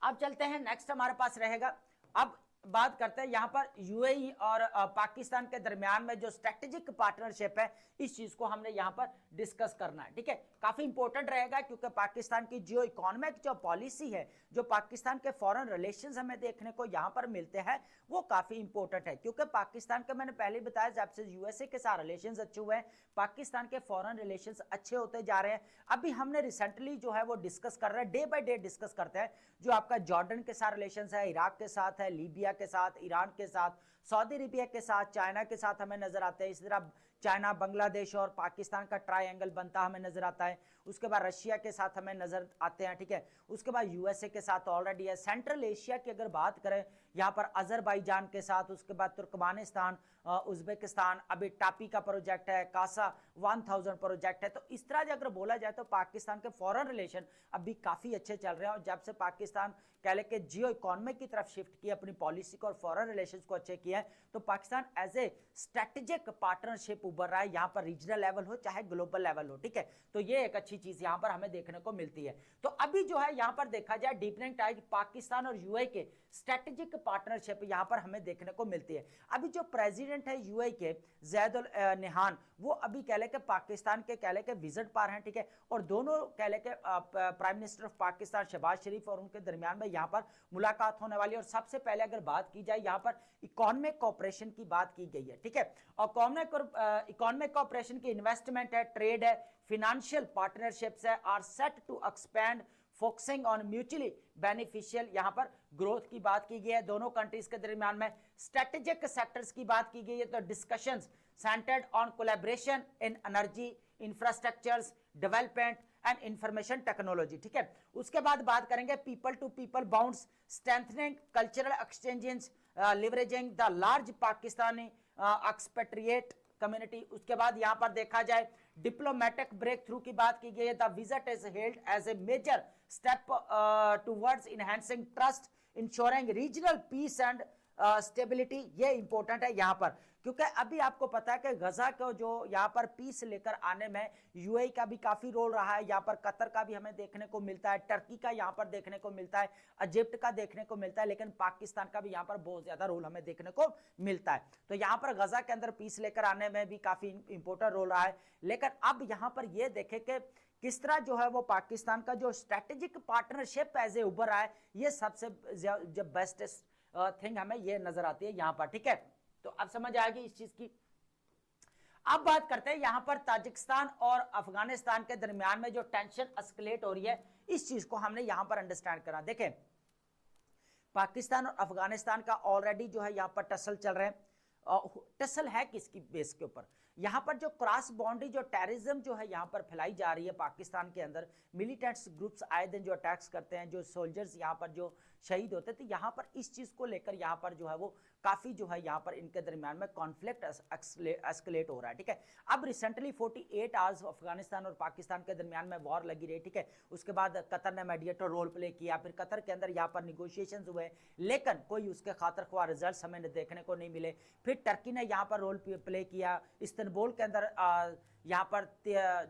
अब चलते हैं नेक्स्ट हमारे पास रहेगा, अब बात करते हैं यहां पर यूएई और पाकिस्तान के दरमियान में जो स्ट्रेटेजिक पार्टनरशिप है, इस चीज को हमने यहां पर डिस्कस करना है। ठीक है, काफी इंपॉर्टेंट रहेगा क्योंकि पाकिस्तान की जियो इकोनॉमिक जो पॉलिसी है, जो पाकिस्तान के फॉरेन रिलेशंस हमें देखने को यहां पर मिलते हैं, वो काफी इंपॉर्टेंट है क्योंकि पाकिस्तान के, मैंने पहले बताया, जब से यूएसए के साथ रिलेशंस अच्छे हुए हैं, पाकिस्तान के फॉरेन रिलेशंस अच्छे होते जा रहे हैं। अभी हमने रिसेंटली जो है वो डिस्कस कर रहे हैं, डे बाय डे डिस्कस करते हैं, जो आपका जॉर्डन के साथ रिलेशंस है, इराक के साथ है, लीबिया के साथ, ईरान के साथ, सऊदी अरेबिया के साथ, चाइना के साथ हमें नजर आते हैं। इस तरह चाइना, बांग्लादेश और पाकिस्तान का ट्रायंगल बनता हमें नजर आता है। उसके बाद रशिया के साथ हमें नजर आते हैं। ठीक है, उसके बाद यूएसए के साथ ऑलरेडी है। सेंट्रल एशिया की अगर बात करें, यहाँ पर अजरबैजान के साथ, उसके बाद तुर्कमानिस्तान, उज्बेकिस्तान, अभी टापी का प्रोजेक्ट है, कासा 1000 प्रोजेक्ट है। तो इस तरह अगर बोला जाए तो पाकिस्तान के फॉरेन रिलेशन अभी काफी अच्छे चल रहे हैं। और जब से पाकिस्तान कह ले कि जियो इकोनॉमी की तरफ शिफ्ट किया, अपनी पॉलिसी को और फॉरेन रिलेशंस को अच्छे किया है, तो Pakistan as a strategic partnership उभर रहा है, यहाँ पर रीजनल लेवल हो चाहे ग्लोबल लेवल हो। ठीक है, तो ये एक अच्छी चीज यहाँ पर हमें देखने को मिलती है। तो अभी जो है यहाँ पर देखा जाए डीपनिंग टाइज पाकिस्तान और यूएई के स्ट्रेटेजिक पार्टनरशिप यहाँ पर हमें देखने को मिलती है। अभी जो प्रेसिडेंट है यूएई के, जैद अल नहान, वो अभी कह ले के पाकिस्तान के कह ले के विजिट पर हैं। ठीक है, और दोनों कह ले के prime minister of Pakistan Shahbaz Sharif और उनके दरमियान में यहाँ पर मुलाकात होने वाली है। और सबसे पहले अगर बात की जाए, यहाँ पर इकोनॉमिक कोऑपरेशन की बात की गई है। ठीक है, और इकोनॉमिक कोऑपरेशन की इन्वेस्टमेंट है, ट्रेड है, फाइनेंशियल पार्टनरशिप्स है, are set to expand focusing on mutually beneficial, यहां पर ग्रोथ की बात की गई है दोनों कंट्रीज के दरमियान में। स्ट्रेटेजिक सेक्टर्स की बात की गई है, तो discussions centred on collaboration in energy, infrastructures, development and information technology. ठीक है, उसके बाद बात करेंगे people to people bounds, strengthening cultural exchanges, leveraging the large Pakistani expatriate community. उसके बाद यहां पर देखा जाए डिप्लोमेटिक ब्रेक थ्रू की बात की गई है। The visit is held as a major step towards enhancing trust, ensuring regional peace and stability. ये इंपॉर्टेंट है यहां पर, क्योंकि अभी आपको पता है कि गजा को जो यहाँ पर पीस लेकर आने में यूएई का भी काफी रोल रहा है। यहाँ पर कतर का भी हमें देखने को मिलता है, टर्की का यहाँ पर देखने को मिलता है, इजिप्ट का देखने को मिलता है, लेकिन पाकिस्तान का भी यहाँ पर बहुत ज्यादा रोल हमें देखने को मिलता है। तो यहाँ पर गजा के अंदर पीस लेकर आने में भी काफी इंपॉर्टेंट रोल रहा है। लेकिन अब यहाँ पर यह देखे कि किस तरह जो है वो पाकिस्तान का जो स्ट्रेटेजिक पार्टनरशिप एज ए उभर रहा है, ये सबसे जब बेस्ट थिंग हमें ये नजर आती है यहाँ पर। ठीक है, तो अब समझ आ गई इस चीज की। अब बात करते हैं यहां पर ताजिकिस्तान और अफगानिस्तान के दरमियान में जो टेंशन एस्केलेट हो रही है, इस चीज को हमने यहां पर अंडरस्टैंड करना। देखें, पाकिस्तान और अफगानिस्तान का ऑलरेडी जो है यहां पर टसल चल रहे हैं। टसल है किसकी बेस के ऊपर? यहां पर जो क्रॉस बाउंड्री जो टेररिज्म जो है यहां पर फैलाई जा रही है पाकिस्तान के अंदर, मिलिटेंट्स ग्रुप्स आए दिन जो अटैक्स करते हैं, जो सोल्जर्स यहां पर जो शहीद होते थे, यहां पर इस चीज को लेकर यहां पर जो है वो काफी जो है यहां पर इनके दरमियान में कॉन्फ्लिक्ट एस्केलेट हो रहा है। ठीक है, अब रिसेंटली 48 आवर्स अफगानिस्तान और पाकिस्तान के दरमियान में वॉर लगी रही। ठीक है, उसके बाद कतर ने मीडिएटर रोल प्ले किया, फिर कतर के अंदर यहाँ पर निगोशिएशंस हुए, लेकिन कोई उसके खातिर ख्वाह रिजल्ट हमें देखने को नहीं मिले। फिर टर्की ने यहाँ पर रोल प्ले किया, इस्तांबुल के अंदर यहाँ पर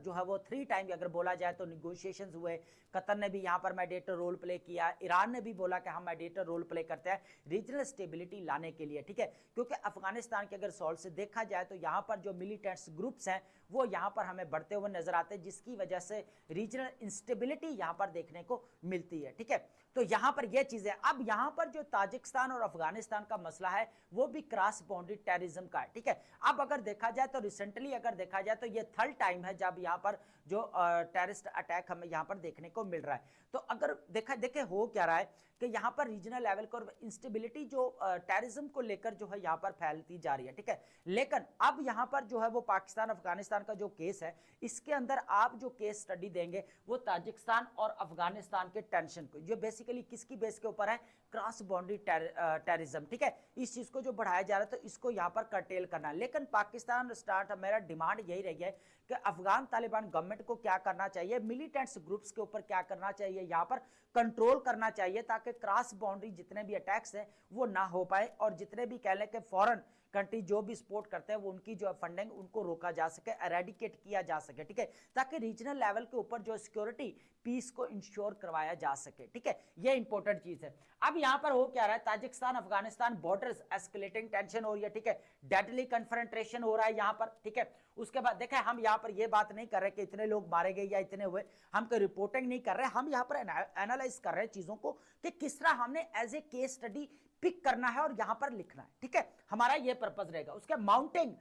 जो है वो 3 टाइम अगर बोला जाए तो निगोशिएशंस हुए। कतर ने भी यहाँ पर मेडिएटर रोल प्ले किया, ईरान ने भी बोला कि हम मेडिएटर रोल प्ले करते हैं रीजनल स्टेबिलिटी लाने के लिए। ठीक है, क्योंकि अफगानिस्तान के अगर सॉल्व से देखा जाए तो यहाँ पर जो मिलिटेंट्स ग्रुप्स हैं वो यहाँ पर हमें बढ़ते हुए नजर आते हैं, जिसकी वजह से रीजनल इंस्टेबिलिटी यहाँ पर देखने को मिलती है। ठीक है, तो यहाँ पर ये चीजें, अब यहाँ पर जो ताजिकिस्तान और अफगानिस्तान का मसला है वो भी क्रॉस बाउंड्री टेररिज्म का है। ठीक है, अब अगर देखा जाए तो रिसेंटली अगर देखा जाए तो ये 3rd टाइम है जब यहाँ पर जो टेररिस्ट अटैक हमें यहाँ पर देखने को मिल रहा है। तो अगर देखे हो क्या रहा है कि यहाँ पर रीजनल लेवल को इंस्टेबिलिटी जो टेररिज्म को लेकर जो है यहाँ पर फैलती जा रही है। ठीक है, लेकिन अब यहाँ पर जो है वो पाकिस्तान अफगानिस्तान का जो केस है, इसके अंदर आप जो केस स्टडी देंगे वो ताजिकिस्तान और अफगानिस्तान के टेंशन को, जो बेसिकली किसकी बेस के ऊपर है, क्रॉस बाउंड्री टेररिज्म। ठीक है, इस चीज को जो बढ़ाया जा रहा है तो इसको यहाँ पर कर्टेल करना है। लेकिन पाकिस्तान स्टार्ट मेरा डिमांड यही रही है कि अफगान तालिबान गवर्नमेंट को क्या करना चाहिए, मिलिटेंट्स ग्रुप्स के ऊपर क्या करना चाहिए, यहाँ पर कंट्रोल करना चाहिए ताकि क्रॉस बाउंड्री जितने भी अटैक्स हैं वो ना हो पाए, और जितने भी कह लें कि फॉरेन कंट्री जो भी सपोर्ट करते हैं वो उनकी जो फंडिंग उनको रोका जा सके, एरेडिकेट किया जा सके। ठीक है, ताकि रीजनल लेवल के ऊपर जो सिक्योरिटी पीस को इंश्योर करवाया जा सके। ठीक है, ये इंपॉर्टेंट चीज है। अब यहां पर हो क्या रहा है, Tajikistan Afghanistan borders escalating tension हो रही है। ठीक है, डेडली कन्फ्रंटेशन हो रहा है यहां पर। ठीक है, उसके बाद देखें हम यहां पर ये बात नहीं कर रहे कि इतने लोग मारे गए या इतने हुए, हम कोई रिपोर्टिंग नहीं कर रहे, हम यहां पर एनालाइज कर रहे हैं चीजों को कि किस तरह हमने as a case study pick करना है और यहां पर लिखना है। ठीक है, हमारा ये पर्पस रहेगा। उसके माउंटिंग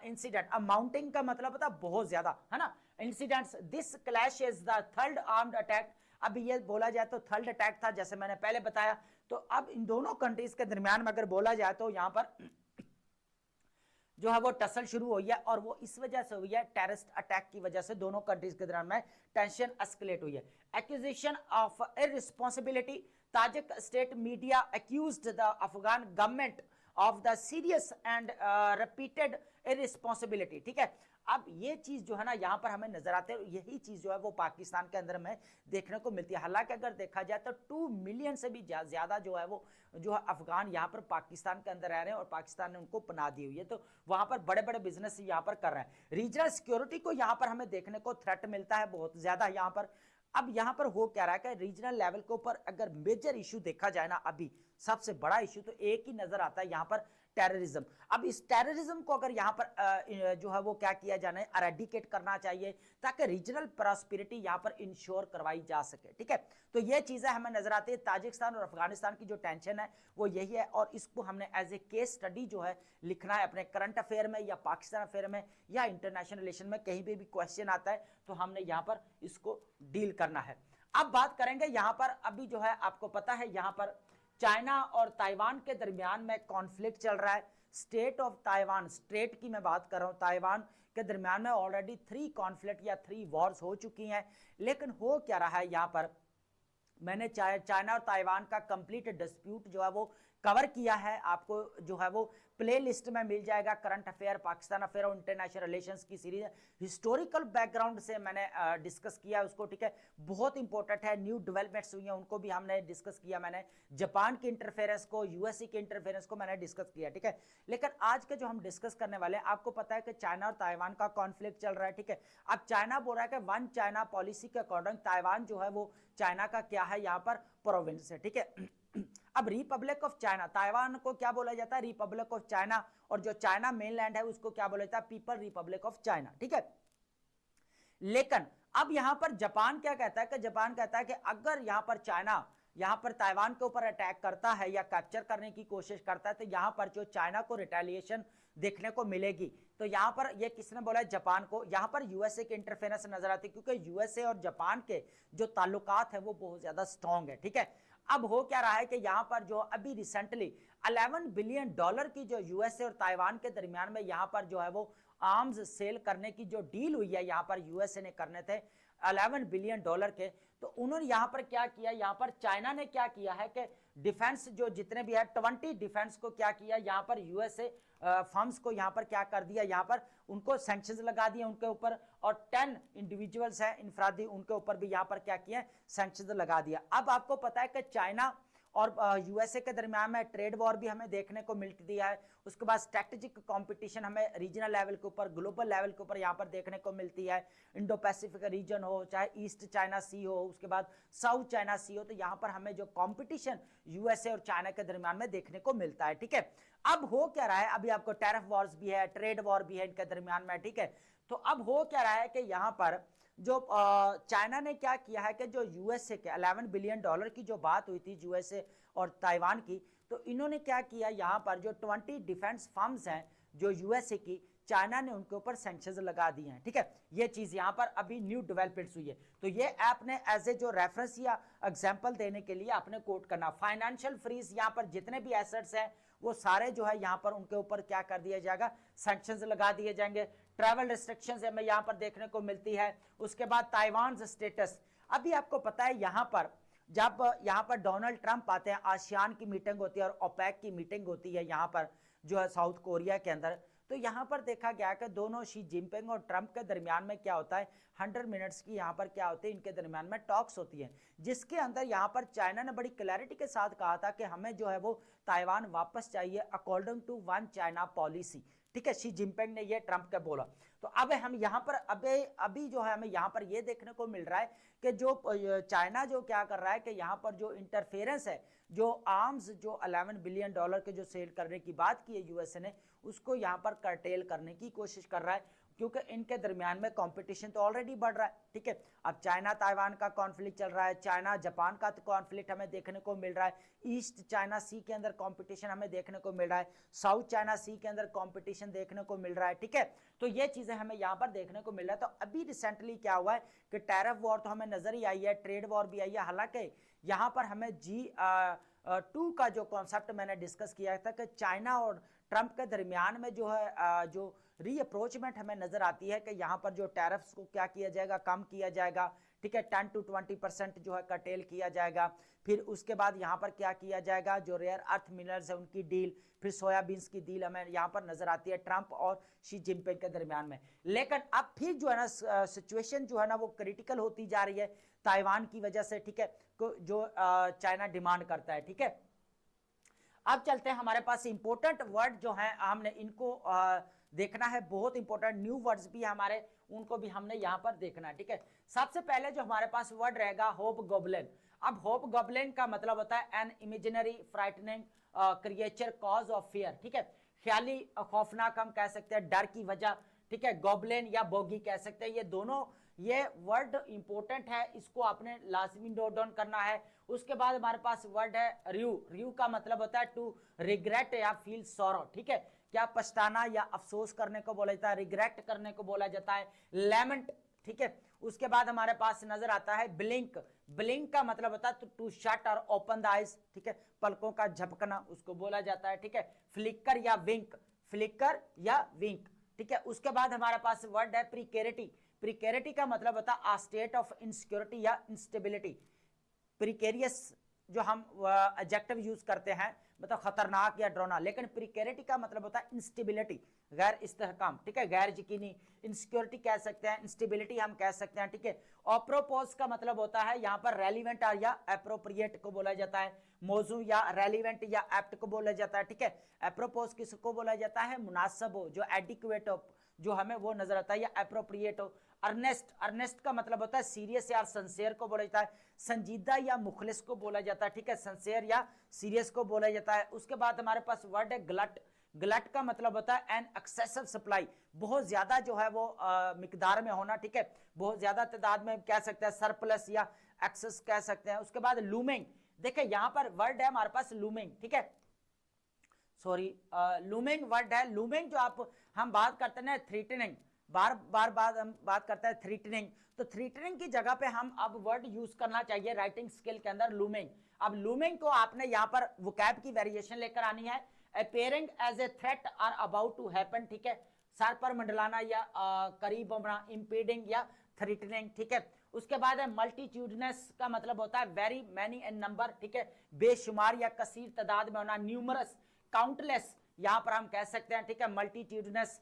इंसिडेंट, अब माउंटिंग का मतलब होता है बहुत ज्यादा, है ना, incidents. This clash is the third armed attack. अब ये बोला जाए तो थर्ड अटैक था, जैसे मैंने पहले बताया। तो अब इन दोनों कंट्रीज के दरमियान में अगर बोला जाए तो यहां पर जो है वो टसल शुरू हुई है, और वो इस वजह से हुई है, टेररिस्ट अटैक की वजह से दोनों कंट्रीज के दरमियान में टेंशन एस्केलेट हुई है। Accusation of irresponsibility, Tajik state media accused the Afghan government of the serious and repeated irresponsibility. ठीक है, अब ये चीज जो है ना यहां पर हमें नजर आते हैं, यही चीज जो है वो पाकिस्तान के अंदर में देखने को मिलती है। हालांकि अगर देखा जाए तो 2 मिलियन से भी ज्यादा जो है वो जो है अफगान यहाँ पर पाकिस्तान के अंदर रह रहे हैं और पाकिस्तान ने उनको पनाह दी हुई है, तो वहां पर बड़े बड़े बिजनेस यहाँ पर कर रहे हैं। रीजनल सिक्योरिटी को यहाँ पर हमें देखने को थ्रेट मिलता है बहुत ज्यादा यहाँ पर। अब यहाँ पर हो क्या रहा है कि रीजनल लेवल के ऊपर अगर मेजर इशू देखा जाए ना, अभी सबसे बड़ा इशू तो एक ही नजर आता है यहाँ पर, टेररिज्म। अब इस टेररिज्म को अगर यहाँ पर जो है वो क्या किया जाना है, एरेडिकेट करना चाहिए ताकि रीजनल प्रॉस्पेरिटी यहाँ पर इंश्योर करवाई जा सके। ठीक है, तो ये चीजें हमें नजर आती है। ताजिकिस्तान और अफगानिस्तान की जो टेंशन है वो यही है, और इसको हमने एज ए केस स्टडी जो है लिखना है अपने करंट अफेयर में या पाकिस्तान अफेयर में या इंटरनेशनल रिलेशन में, कहीं भी क्वेश्चन आता है तो हमने यहाँ पर इसको डील करना है। अब बात करेंगे यहाँ पर, अभी जो है आपको पता है यहाँ पर चाइना और ताइवान के दरमियान में कॉन्फ्लिक्ट चल रहा है। स्टेट ऑफ ताइवान, स्टेट की मैं बात कर रहा हूं, ताइवान के दरमियान में ऑलरेडी 3 कॉन्फ्लिक्ट या 3 वॉर्स हो चुकी हैं। लेकिन हो क्या रहा है यहाँ पर, मैंने चाइना और ताइवान का कंप्लीट डिस्प्यूट जो है वो कवर किया है, आपको जो है वो प्ले लिस्ट में मिल जाएगा। करंट अफेयर, पाकिस्तान अफेयर और इंटरनेशनल रिलेशंस की सीरीज, हिस्टोरिकल बैकग्राउंड से मैंने डिस्कस किया उसको। ठीक है, बहुत इंपॉर्टेंट है, न्यू डेवलपमेंट्स हुई हैं उनको भी हमने डिस्कस किया। मैंने जापान की इंटरफेरेंस को, यूएसए की इंटरफेरेंस को मैंने डिस्कस किया। ठीक है, लेकिन आज के जो हम डिस्कस करने वाले हैं, आपको पता है कि चाइना और ताइवान का कॉन्फ्लिक्ट चल रहा है। ठीक है, अब चाइना बोल रहा है कि वन चाइना पॉलिसी के अकॉर्डिंग ताइवान जो है वो चाइना का क्या है यहाँ पर प्रोविंस है। ठीक है, अब रिपब्लिक ऑफ चाइना, ताइवान को क्या बोला जाता है, रिपब्लिक ऑफ चाइना, और जो चाइना मेनलैंड है उसको क्या बोला जाता है, पीपल रिपब्लिक ऑफ चाइना। ठीक है, लेकिन अब यहां पर जापान क्या कहता है कि जापान कहता है कि अगर यहां पर चाइना यहां पर ताइवान के ऊपर अटैक करता है या कैप्चर करने की कोशिश करता है, तो यहां पर जो चाइना को रिटेलिएशन देखने को मिलेगी। तो यहां पर ये किसने बोला है, जापान को। यहां पर यूएसए के इंटरफेरेंस नजर आती है, क्योंकि यूएसए और जापान के जो ताल्लुकात है वो बहुत ज्यादा स्ट्रॉन्ग है। ठीक है, अब हो क्या रहा है कि यहां पर जो अभी रिसेंटली $11 बिलियन की जो यूएसए और ताइवान के दरमियान में यहां पर जो है वो आर्म्स सेल करने की जो डील हुई है, यहां पर यूएसए ने करने थे $11 बिलियन के, तो उन्होंने यहां पर क्या किया, यहां पर चाइना ने क्या किया है कि डिफेंस जो जितने भी है 20 डिफेंस को क्या किया, यहां पर यूएसए फर्म्स को यहां पर क्या कर दिया, यहां पर उनको सैंक्शंस लगा दिए उनके ऊपर, और 10 इंडिविजुअल्स हैं इनफरादी, उनके ऊपर भी यहां पर क्या किया, सैंक्शंस लगा दिया। अब आपको पता है कि चाइना और यूएसए के दरमियान में ट्रेड वॉर भी हमें देखने को मिलती है। उसके बाद स्ट्रैटेजिक कंपटीशन हमें रीजनल लेवल के ऊपर, ग्लोबल लेवल के ऊपर यहाँ पर देखने को मिलती है। इंडो पैसिफिक रीजन हो, चाहे ईस्ट चाइना सी हो, उसके बाद साउथ चाइना सी हो, तो यहाँ पर हमें जो कंपटीशन यूएसए और चाइना के दरमियान में देखने को मिलता है। ठीक है, अब हो क्या रहा है, अभी आपको टैरिफ वॉर्स भी है, ट्रेड वॉर भी है इनके दरमियान में। ठीक है, तो अब हो क्या रहा है कि यहाँ पर जो चाइना ने क्या किया है कि जो यूएसए के $11 बिलियन की जो बात हुई थी यूएसए और ताइवान की, तो इन्होंने क्या किया, यहाँ पर जो 20 डिफेंस फर्म्स हैं जो यूएसए की, चाइना ने उनके ऊपर सैंक्शंस लगा दिए हैं। ठीक है, ये चीज यहाँ पर अभी न्यू डेवलपमेंट्स हुई है, तो ये आपने एज ए जो रेफरेंस या एग्जांपल देने के लिए आपने कोट करना। फाइनेंशियल फ्रीज, यहाँ पर जितने भी एसेट्स हैं वो सारे जो है यहाँ पर उनके ऊपर क्या कर दिया जाएगा, सैंक्शंस लगा दिए जाएंगे। ट्रैवल रिस्ट्रिक्शंस हमें यहाँ पर देखने को मिलती है। उसके बाद ताइवान स्टेटस, अभी आपको पता है यहाँ पर जब यहाँ पर डोनाल्ड ट्रंप आते हैं, आसियान की मीटिंग होती है और ओपेक की मीटिंग होती है यहाँ पर, जो है साउथ कोरिया के अंदर। तो यहाँ पर देखा गया कि दोनों शी जिनपिंग और ट्रंप के दरमियान में क्या होता है, 100 मिनट्स की यहाँ पर क्या होती है, इनके दरमियान में टॉक्स होती है, जिसके अंदर यहाँ पर चाइना ने बड़ी क्लैरिटी के साथ कहा था कि हमें जो है वो ताइवान वापस चाहिए according to one China policy. ठीक है, शी जिनपिंग ने ये ट्रंप के बोला। तो अब हम यहाँ पर अभी जो है हमें यहाँ पर ये देखने को मिल रहा है कि जो चाइना जो क्या कर रहा है कि यहाँ पर जो इंटरफेरेंस है, जो आर्म्स जो 11 बिलियन डॉलर के जो सेल करने की बात की है यूएसए ने, उसको यहाँ पर कर्टेल करने की कोशिश कर रहा है, क्योंकि इनके दरमियान में कंपटीशन तो ऑलरेडी बढ़ रहा है। ठीक है, अब चाइना ताइवान का कॉन्फ्लिक्ट चल रहा है, चाइना जापान का कॉन्फ्लिक्ट हमें देखने को मिल रहा है, ईस्ट चाइना सी के अंदर कंपटीशन हमें देखने को मिल रहा है, साउथ चाइना सी के अंदर कंपटीशन देखने को मिल रहा है। ठीक है, तो ये चीजें हमें यहाँ पर देखने को मिल रहा है। तो अभी रिसेंटली क्या हुआ है कि टैरिफ वॉर तो हमें नजर ही आई है, ट्रेड वॉर भी आई है, हालांकि यहाँ पर हमें G2 का जो कॉन्सेप्ट मैंने डिस्कस किया था कि चाइना और ट्रंप के दरमियान में जो है जो रीअप्रोचमेंट हमें नजर आती है कि यहाँ पर जो टैरिफ्स को क्या किया जाएगा, कम किया जाएगा। ठीक है, 10 to 20% जो है कर्टेल किया जाएगा। फिर उसके बाद यहाँ पर क्या किया जाएगा, जो रेयर अर्थ मिनरल्स है उनकी डील, फिर सोयाबीन्स की डील हमें यहाँ पर नजर आती है ट्रंप और शी जिनपिंग के दरमियान में। लेकिन अब फिर जो है ना सिचुएशन जो है ना वो क्रिटिकल होती जा रही है ताइवान की वजह से। ठीक है, जो चाइना डिमांड करता है। ठीक है, अब चलते हैं, हमारे पास इंपोर्टेंट वर्ड जो है हमने इनको देखना है, बहुत इंपॉर्टेंट न्यू वर्ड्स भी हमारे, उनको भी हमने यहाँ पर देखना है। ठीक है, सबसे पहले जो हमारे पास वर्ड रहेगा होप गॉब्लिन। अब होप गॉब्लिन का मतलब होता है an imaginary frightening creature cause of fear. ठीक है, ख्याली खौफनाक हम कह सकते हैं, डर की वजह। ठीक है, गॉब्लिन या बोगी कह सकते हैं, ये दोनों ये वर्ड इंपॉर्टेंट है, इसको आपने लाजमी नोट डाउन करना है। उसके बाद हमारे पास वर्ड है रियू। रियू का मतलब होता है टू रिग्रेट या फील सॉरो। ठीक है, क्या पछताना या अफसोस करने को बोला जाता है, रिग्रेट करने को बोला जाता है, लेमेंट। ठीक है, उसके बाद हमारे पास नजर आता है ब्लिंक। ब्लिंक का मतलब होता है टू शट और ओपन द आइज। ठीक है, पलकों का झपकना उसको बोला जाता है। ठीक है, फ्लिकर या विंक, फ्लिकर या विंक। ठीक है, उसके बाद हमारे पास वर्ड है प्रिकेरिटी। प्रिकेरिटी का मतलब होता है स्टेट ऑफ इनसिक्योरिटी या इंस्टेबिलिटी। प्रिकेरियस जो हम एडजेक्टिव यूज करते हैं मतलब खतरनाक या डरावना, लेकिन प्रिकेरिटी का मतलब होता है इंस्टेबिलिटी, गैर इस्तेहकाम। ठीक है, गैर यकीनी। इंसिक्योरिटी कह सकते हैं, इंस्टेबिलिटी हम कह सकते हैं। ठीक है, अप्रोपोज का मतलब होता है यहाँ पर रेलिवेंट या अप्रोप्रिएट को बोला जाता है, मौजू या रेलिवेंट या एप्ट को बोला जाता है। ठीक है, अप्रोपोज किसको बोला जाता है, मुनासिब हो, जो एडिक्वेट हो, जो हमें वो नजर आता है, या अप्रोप्रिएट हो। अर्नेस्ट, अर्नेस्ट का मतलब होता है सीरियस या सिंसियर को बोला जाता है, संजीदा या मुखलिस को बोला जाता है। ठीक है, सिंसियर या सीरियस को बोला जाता है। उसके बाद हमारे पास वर्ड है ग्लट। ग्लट का मतलब होता है एन एक्सेसिव सप्लाई, बहुत ज्यादा जो है वो मिकदार में होना। ठीक है, बहुत ज्यादा तादाद में कह सकते हैं, सरप्लस या एक्सेस कह सकते हैं। उसके बाद लूमिंग, देखिए यहाँ पर वर्ड है हमारे पास लूमिंग। ठीक है, सॉरी, लूमिंग वर्ड है। लूमिंग जो हम बात करते हैं ना थ्रेटनिंग, बार बार हम बात करते हैं थ्रेटनिंग, तो थ्रेटनिंग की जगह पे हम अब वर्ड यूज करना चाहिए राइटिंग स्किल के अंदर लूमिंग। अब लूमिंग को आपने यहाँ पर वोकैब की वेरिएशन लेकर आनी है, appearing as a threat or about to happen. ठीक है, सर पर मंडलाना या करीब होना, इंपीडिंग या थ्रेटनिंग। ठीक है, उसके बाद है मल्टीट्यूडनस का मतलब होता है वेरी मैनी एन नंबर। ठीक है, बेशुमार या कसीर तादाद में होना, न्यूमरस, काउंटलेस यहाँ पर हम कह सकते हैं। ठीक है, मल्टीट्यूडनस,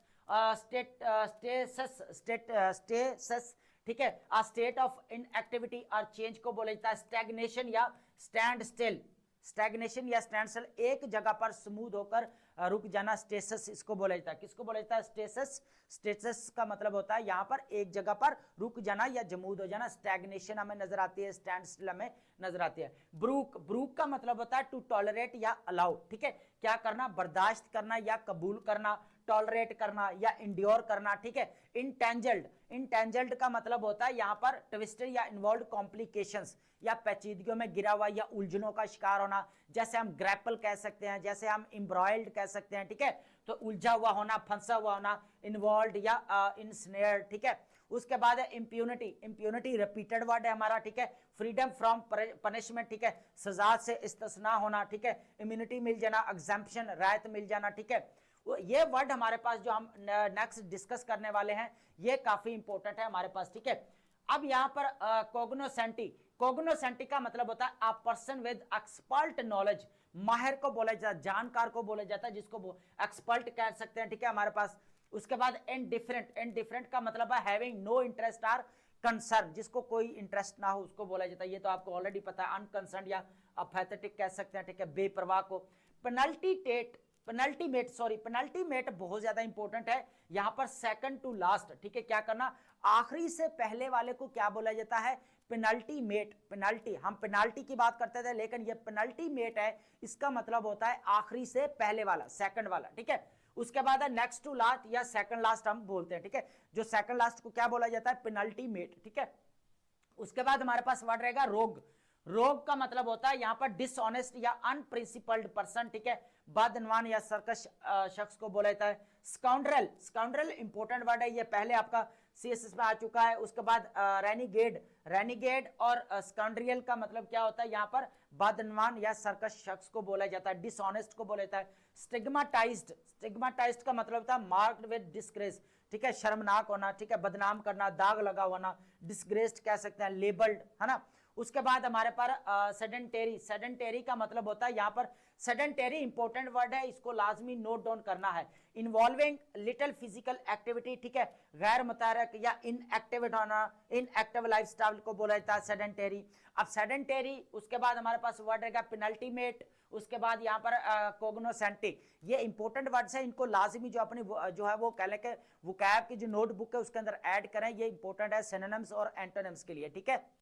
स्टेसस। ठीक है, अ स्टेट ऑफ इनएक्टिविटी और चेंज को बोला जाता है स्टैग्नेशन या स्टैंड स्टिल। स्टैग्नेशन या स्टैंड स्टिल, एक जगह पर स्मूथ होकर रुक जाना, स्टेसस इसको बोला जाता है। किसको बोला जाता है, स्टेसस। स्टेसस का मतलब होता है यहाँ पर एक जगह पर रुक जाना या जमूद हो जाना। स्टैग्नेशन हमें नजर आती है, स्टैंड स्टिल हमें नजर आती है। ब्रूक, ब्रूक का मतलब होता है टू टॉलरेट या अलाउ। ठीक है, क्या करना, बर्दाश्त करना या कबूल करना, टॉलरेट करना या इंड्योर करना। ठीक है, इंटेंजल्ड, इंटेंजल्ड का मतलब होता है यहाँ पर ट्विस्टेड या इन्वॉल्व कॉम्प्लिकेशंस या पेचीदगियों में गिरा हुआ या उलझनों का शिकार होना, जैसे हम ग्रैपल कह सकते हैं, जैसे हम एम्ब्रॉयल्ड कह सकते हैं। ठीक है, तो उलझा हुआ होना, फंसा हुआ होना, इन्वॉल्व या इनस्नेयर। ठीक है, उसके बाद है इंप्यूनिटी। इंप्यूनिटी रिपीटेड वर्ड है हमारा। ठीक है, फ्रीडम फ्रॉम पनिशमेंट। ठीक है, सजा से इस्तिस्ना होना। ठीक है, इम्यूनिटी मिल जाना, एग्जम्पशन राहत मिल जाना। ठीक है, ये वर्ड हमारे पास जो हम नेक्स्ट डिस्कस करने वाले हैं ये काफी इंपॉर्टेंट है हमारे पास। ठीक है, अब यहाँ पर कोग्नोसेंटी, कोग्नोसेंटी का मतलब होता है a person with expert knowledge, माहिर को बोला जाता है, जानकार को बोला जाता है, जिसको एक्सपर्ट कह सकते हैं, ठीक है हमारे पास। उसके बाद इनडिफरेंट, इनडिफरेंट का मतलब है having no interest or concern, जिसको कोई इंटरेस्ट ना हो उसको बोला जाता है, ये तो आपको ऑलरेडी पता है। अनकंसर्न या अपेथेटिक कह सकते हैं, ठीक है, बेपरवाह को। पेनल्टीमेट बहुत ज्यादा इंपॉर्टेंट है यहां पर, सेकंड टू लास्ट, ठीक है, क्या करना, आखिरी से पहले वाले को क्या बोला जाता है, पेनल्टीमेट। पेनल्टी, हम पेनल्टी की बात करते थे, लेकिन ये पेनल्टीमेट है, इसका मतलब होता है आखिरी से पहले वाला, सेकंड वाला, ठीक है। उसके बाद है नेक्स्ट टू लास्ट या सेकंड लास्ट हम बोलते हैं, ठीक है। जो सेकंड लास्ट को क्या बोला जाता है, पेनल्टीमेट, ठीक है। उसके बाद हमारे पास वर्ड रहेगा रोग। रोग का मतलब होता है यहां पर डिसऑनेस्ट या अनप्रिंसिपल्ड पर्सन, ठीक है, बदनवान या सर्कस शख्स को बोला जाता है। स्काउंड्रल, स्काउंड्रल इंपॉर्टेंट वर्ड है, ये पहले आपका सीएसएस में आ चुका है। उसके बाद रेनिगेड, रेनिगेड और स्काउंड्रियल का मतलब क्या होता है, यहां पर बदनवान या सर्कस शख्स को बोला जाता है, डिसऑनेस्ट को बोला जाता है। स्टिग्माटाइज्ड, स्टिग्माटाइज्ड का मतलब होता है मार्क्ड विद डिस्ग्रेस, ठीक है, शर्मनाक होना, ठीक है, बदनाम करना, दाग लगा होना, डिस्ग्रेस्ड कह सकते हैं, लेबल्ड, है ना। उसके बाद हमारे पर सेडेंटेरी, सेडेंटेरी का मतलब होता है यहां पर, सेडेंटेरी इंपॉर्टेंट वर्ड है, इसको लाजमी नोट डाउन करना है। इन्वॉल्विंग लिटिल फिजिकल एक्टिविटी, ठीक है, गैर मुतारक या इनएक्टिव होना, इनएक्टिव लाइफस्टाइल को बोला जाता है सेडेंटेरी। अब सेडेंटेरी, उसके बाद हमारे पास वर्ड रहेगा पेनल्टीमेट, उसके बाद यहाँ पर कोग्नोसेंटिक, ये इंपॉर्टेंट वर्ड्स है, इनको लाजमी जो अपनी जो है वो कह लें कि वोकैब की जो नोटबुक है उसके अंदर ऐड करें, ये इंपॉर्टेंट है सिनोनिम्स और एंटोनिम्स के लिए, ठीक है।